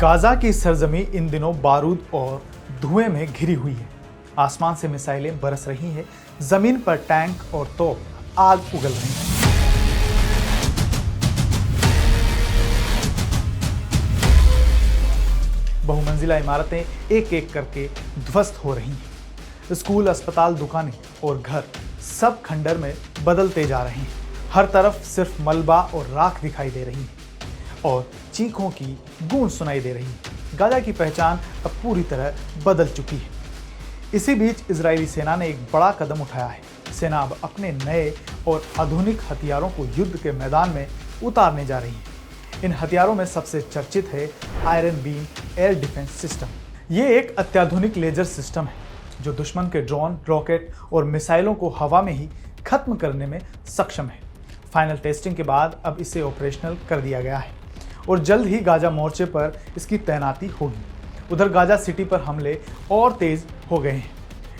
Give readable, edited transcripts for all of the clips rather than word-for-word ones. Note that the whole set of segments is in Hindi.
गाजा की सरजमी इन दिनों बारूद और धुएं में घिरी हुई है। आसमान से मिसाइलें बरस रही हैं, जमीन पर टैंक और तोप आग उगल रही हैं। बहुमंजिला इमारतें एक एक करके ध्वस्त हो रही हैं। स्कूल, अस्पताल, दुकानें और घर सब खंडर में बदलते जा रहे हैं। हर तरफ सिर्फ मलबा और राख दिखाई दे रही है और चीखों की गूंज सुनाई दे रही है। गाजा की पहचान अब पूरी तरह बदल चुकी है। इसी बीच इजरायली सेना ने एक बड़ा कदम उठाया है। सेना अब अपने नए और आधुनिक हथियारों को युद्ध के मैदान में उतारने जा रही है। इन हथियारों में सबसे चर्चित है iron beam air defence system. ये एक अत्याधुनिक लेजर सिस्टम है जो दुश्मन के ड्रोन, रॉकेट और मिसाइलों को हवा में ही खत्म करने में सक्षम है। फाइनल टेस्टिंग के बाद अब इसे ऑपरेशनल कर दिया गया है और जल्द ही गाजा मोर्चे पर इसकी तैनाती होगी। उधर गाजा सिटी पर हमले और तेज हो गए हैं।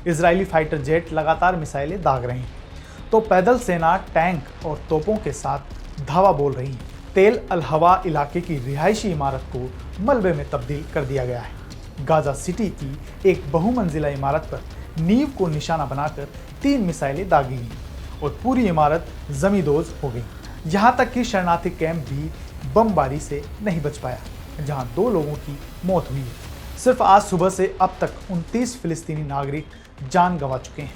इजरायली फाइटर जेट लगातार मिसाइलें दाग रहे हैं तो पैदल सेना टैंक और तोपों के साथ धावा बोल रही है। तेल अल हवा इलाके की रिहायशी इमारत को मलबे में तब्दील कर दिया गया है। गाजा सिटी की एक बहुमंजिला इमारत पर नींव को निशाना बनाकर 3 मिसाइलें दागी गईं और पूरी इमारत जमींदोज हो गई। यहाँ तक कि शरणार्थी कैंप भी बमबारी से नहीं बच पाया, जहां 2 लोगों की मौत हुई है। सिर्फ आज सुबह से अब तक 29 फिलिस्तीनी नागरिक जान गंवा चुके हैं।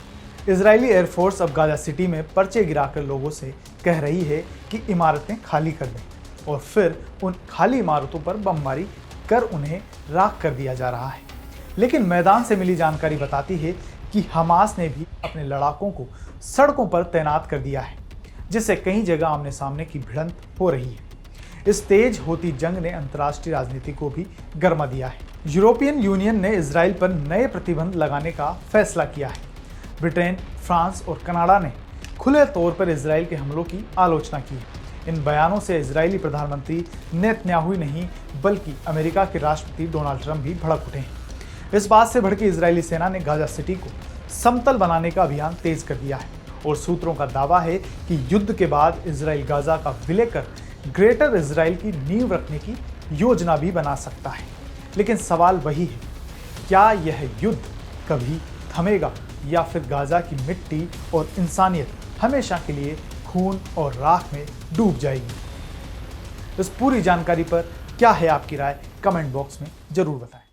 इजरायली एयरफोर्स अब गाजा सिटी में पर्चे गिराकर लोगों से कह रही है कि इमारतें खाली कर दें और फिर उन खाली इमारतों पर बमबारी कर उन्हें राख कर दिया जा रहा है। लेकिन मैदान से मिली जानकारी बताती है कि हमास ने भी अपने लड़ाकों को सड़कों पर तैनात कर दिया है, जिससे कई जगह आमने सामने की भिड़ंत हो रही है। इस तेज होती जंग ने अंतर्राष्ट्रीय राजनीति को भी गरमा दिया है। यूरोपियन यूनियन ने इजराइल पर नए प्रतिबंध लगाने का फैसला किया है। ब्रिटेन, फ्रांस और कनाडा ने खुले तौर पर इजराइल के हमलों की आलोचना की है। इन बयानों से इजरायली प्रधानमंत्री नेतन्याहू ही नहीं बल्कि अमेरिका के राष्ट्रपति डोनाल्ड ट्रंप भी भड़क उठे हैं। इस बात से भड़की इजरायली सेना ने गाजा सिटी को समतल बनाने का अभियान तेज कर दिया है और सूत्रों का दावा है कि युद्ध के बाद इजराइल गाजा का विलय कर ग्रेटर इजराइल की नींव रखने की योजना भी बना सकता है। लेकिन सवाल वही है, क्या यह युद्ध कभी थमेगा या फिर गाजा की मिट्टी और इंसानियत हमेशा के लिए खून और राख में डूब जाएगी? इस पूरी जानकारी पर क्या है आपकी राय? कमेंट बॉक्स में जरूर बताएं।